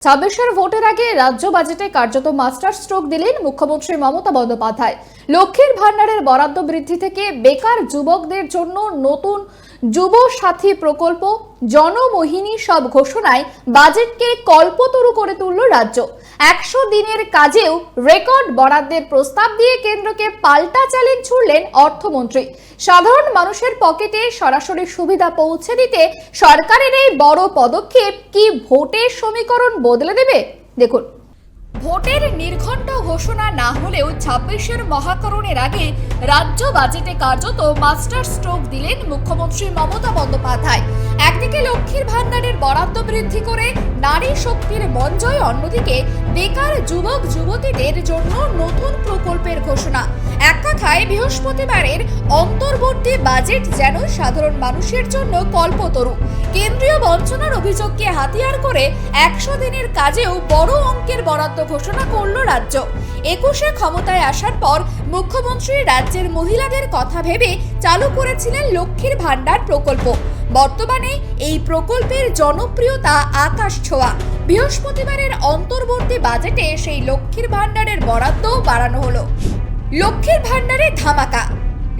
ছাব্বিশের ভোটের আগে রাজ্য বাজেটে কার্যত মাস্টার স্ট্রোক দিলেন মুখ্যমন্ত্রী মমতা বন্দ্যোপাধ্যায়। লক্ষ্মীর ভান্ডারের বরাদ্দ বৃদ্ধি থেকে বেকার যুবকদের জন্য নতুন যুব সাথী প্রকল্প, জনমোহিনী সব ঘোষণায় বাজেটকে কল্পতরু করে তুলল রাজ্য। 100 দিনের কাজেও রেকর্ড বরাদ্দের প্রস্তাব দিয়ে কেন্দ্রকে পাল্টা চ্যালেঞ্জ ছুড়লেন অর্থমন্ত্রী। সাধারণ মানুষের পকেটে সরাসরি সুবিধা পৌঁছে দিতে সরকারের এই বড় পদক্ষেপ কি ভোটের সমীকরণ বদলে দেবে? দেখুন, ভোটের নির্ঘণ্ট ঘোষণা না হলেও 26-এর মহাকরণের আগে রাজ্য বাজেটে কার্যত মাস্টার স্ট্রোক দিলেন মুখ্যমন্ত্রী মমতা বন্দ্যোপাধ্যায়। একদিকে লক্ষ্মীর ভান্ডারের বরাদ্দ বৃদ্ধি করে নারী শক্তির মঞ্জয়, অন্যদিকে বেকার যুবক যুবতীদের জন্য নতুন প্রকল্পের ঘোষণা। এক কথায় বৃহস্পতিবারের অন্তর্বর্তী বাজেট যেন সাধারণ মানুষের জন্য কল্পতরু। কেন্দ্রীয় বঞ্চনার অভিযোগকে হাতিয়ার করে 100 দিনের কাজেও বড় অঙ্কের বরাদ্দ ঘোষণা করল রাজ্য। 21-এ ক্ষমতায় আসার পর মুখ্যমন্ত্রী রাজ্যের মহিলাদের কথা ভেবে চালু করেছিলেন লক্ষ্মীর ভান্ডার প্রকল্প। বর্তমানে এই প্রকল্পের জনপ্রিয়তা আকাশ ছোঁয়া। বৃহস্পতিবারের অন্তর্বর্তী বাজেটে সেই লক্ষ্মীর ভান্ডারের বরাদ্দও বাড়ানো হলো। লক্ষ্মীর ভান্ডারে ধামাকা,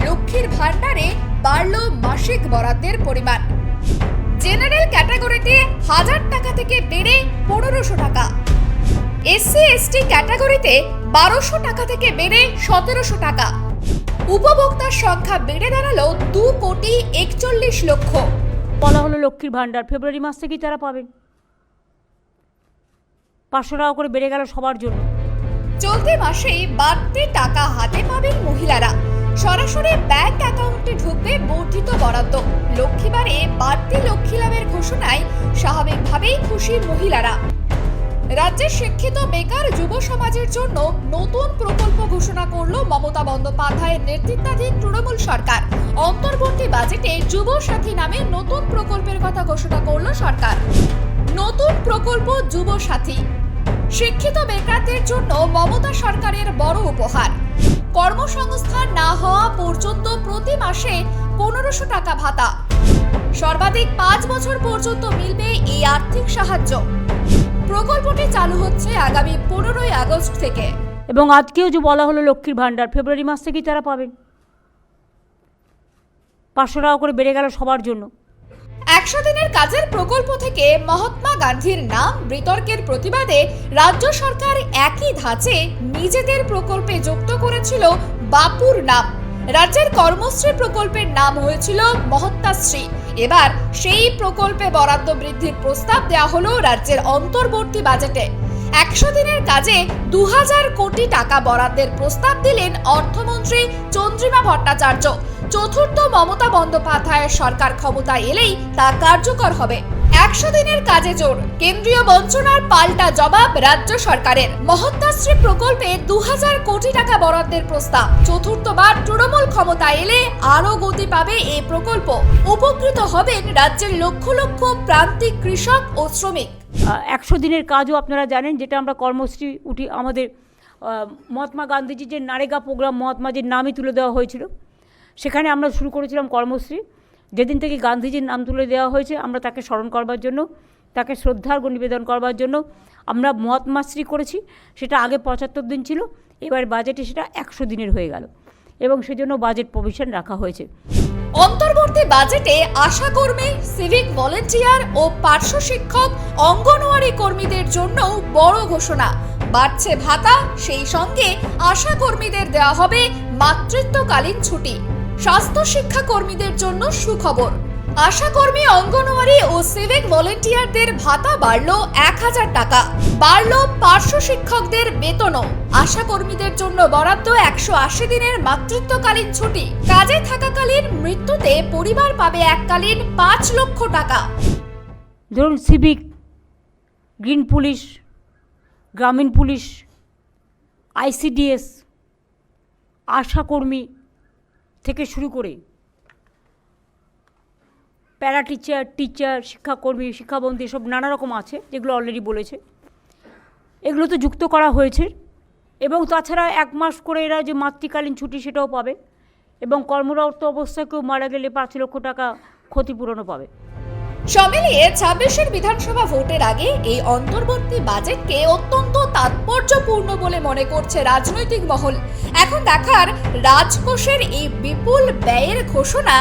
লক্ষ্মীর ভান্ডারে বাড়ল মাসিক বরাদ্দের পরিমাণ। জেনারেল ক্যাটাগরিতে 1000 টাকা থেকে বেড়ে 1500 টাকা, SC/ST ক্যাটাগরিতে 1200 টাকা থেকে বেড়ে 1700 টাকা। উপভোক্তার সংখ্যা বেড়ে দাঁড়ালো 2,41 লক্ষ। বলা হলো লক্ষ্মীর ভান্ডার ফেব্রুয়ারি মাস থেকেই তারা পাবেন। 500 টাকা করে বেড়ে গেল সবার জন্য। চলতি মাসেই বাড়তি টাকা হাতে পাবেন মহিলারা। সরাসরি ব্যাংক অ্যাকাউন্টে ঢুকবে বর্ধিত বরাদ্দ। লক্ষ্মীবারে বাড়তি লক্ষ্মী লাভের ঘোষণায় স্বাভাবিকভাবেই খুশি মহিলারা। রাজ্যের শিক্ষিত বেকার যুব সমাজের জন্য নতুন প্রকল্প ঘোষণা করল মমতা বন্দ্যোপাধ্যায়ের নেতৃত্বাধীন তৃণমূল সরকার। অন্তর্বর্তী বাজেটে যুব সাথী নামে নতুন প্রকল্পের কথা ঘোষণা করল সরকার। নতুন প্রকল্প যুব সাথী শিক্ষিত বেকারদের জন্য মমতা সরকারের বড় উপহার। কর্মসংস্থান না হওয়া পর্যন্ত প্রতি মাসে 1500 টাকা ভাতা। সর্বাধিক 5 বছর পর্যন্ত মিলবে এই আর্থিক সাহায্য। প্রকল্পটি চালু হচ্ছে আগামী 15ই আগস্ট থেকে। এবং আজকেও যে বলা হলো লক্ষ্মীর ভান্ডার ফেব্রুয়ারি মাস থেকেই তারা পাবেন। 500 টাকা করে বেড়ে গেল সবার জন্য। 100 দিনের কাজের প্রকল্প থেকে মহাত্মা গান্ধীর নাম বিতর্কের প্রতিবাদে রাজ্য সরকার একই ধাঁচে নিজেদের প্রকল্পে যুক্ত করেছিল বাপুর নাম। রাজ্যের কর্মশ্রী প্রকল্পের নাম হয়েছিল মহাত্মাশ্রী। এবার সেই প্রকল্পে বরাদ্দ বৃদ্ধির প্রস্তাব দেওয়া হলো রাজ্যের অন্তর্বর্তী বাজেটে। 100 দিনের কাজে 2000 কোটি টাকা বরাদ্দের প্রস্তাব দিলেন অর্থমন্ত্রী চন্দ্রিমা ভট্টাচার্য। চতুর্থ মমতা বন্দ্যোপাধ্যায়ের সরকার ক্ষমতায় এলেই তা কার্যকর হবে। 100 দিনের কাজে জোর, কেন্দ্রীয় বঞ্চনার পাল্টা জবাব রাজ্য সরকারের। মহাত্মাশ্রী প্রকল্পে 2000 কোটি টাকা বরাদ্দের প্রস্তাব। চতুর্থবার তৃণমূল ক্ষমতায় এলে আরও গতি পাবে এই প্রকল্প। উপকৃত হবেন রাজ্যের লক্ষ লক্ষ প্রান্তিক কৃষক ও শ্রমিক। 100 দিনের কাজও আপনারা জানেন, যেটা আমরা কর্মশ্রী উঠি, আমাদের মহাত্মা গান্ধীজির যে নারেগা প্রোগ্রাম, মহাত্মাজির নামই তুলে দেওয়া হয়েছিল, সেখানে আমরা শুরু করেছিলাম কর্মশ্রী। যেদিন থেকে গান্ধীজির নাম তুলে দেওয়া হয়েছে, আমরা তাকে স্মরণ করবার জন্য, তাকে শ্রদ্ধার্ঘ্য নিবেদন করবার জন্য আমরা মহাত্মাশ্রী করেছি। সেটা আগে 75 দিন ছিল, এবার বাজেটে সেটা 100 দিনের হয়ে গেল এবং সেজন্য বাজেট প্রভিশন রাখা হয়েছে। অন্তর্বর্তী বাজেটে আশাকর্মী, সিভিক ভলেন্টিয়ার ও পার্শ্ব শিক্ষক, অঙ্গনওয়াড়ি কর্মীদের জন্য বড় ঘোষণা। বাড়ছে ভাতা, সেই সঙ্গে আশাকর্মীদের দেওয়া হবে মাতৃত্বকালীন ছুটি। স্বাস্থ্য শিক্ষা কর্মীদের জন্য সুখবর। আশাকর্মী, অঙ্গনওয়াড়ি ও সিভিক ভলেন্টিয়ারদের ভাতা বাড়ল 1000 টাকা। বাড়ল পার্শ্ব শিক্ষকদের বেতনও। আশাকর্মীদের জন্য বরাদ্দ 180 দিনের মাতৃত্বকালীন ছুটি। কাজে থাকাকালীন মৃত্যুতে পরিবার পাবে এককালীন 5 লক্ষ টাকা। ধরুন সিভিক, গ্রিন পুলিশ, গ্রামীণ পুলিশ, ICDS, আশাকর্মী থেকে শুরু করে প্যারা টিচার, টিচার, শিক্ষাকর্মী, শিক্ষাবন্ধী, সব নানা রকম আছে, যেগুলো অলরেডি বলেছে। এগুলো তো যুক্ত করা হয়েছে এবং তাছাড়া 1 মাস করে এরা যে মাতৃকালীন ছুটি সেটাও পাবে এবং কর্মরত অবস্থায় কেউ মারা গেলে 5 লক্ষ টাকা ক্ষতিপূরণও পাবে। সব মিলিয়ে 26-এর বিধানসভা ভোটের আগে এই অন্তর্বর্তী বাজেটকে অত্যন্ত তাৎপর্যপূর্ণ বলে মনে করছে রাজনৈতিক মহল। এখন দেখার রাজকোষের এই বিপুল ব্যয়ের ঘোষণা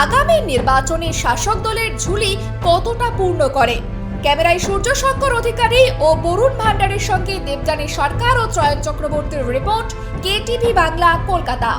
আগামী নির্বাচনে শাসক দলের ঝুলি কতটা পূর্ণ করে। ক্যামেরায় সূর্য শঙ্কর অধিকারী ও বরুণ ভান্ডারের সঙ্গে দেবযানী সরকার ও ত্রয়ন চক্রবর্তীর রিপোর্ট, কেটিভি বাংলা, কলকাতা।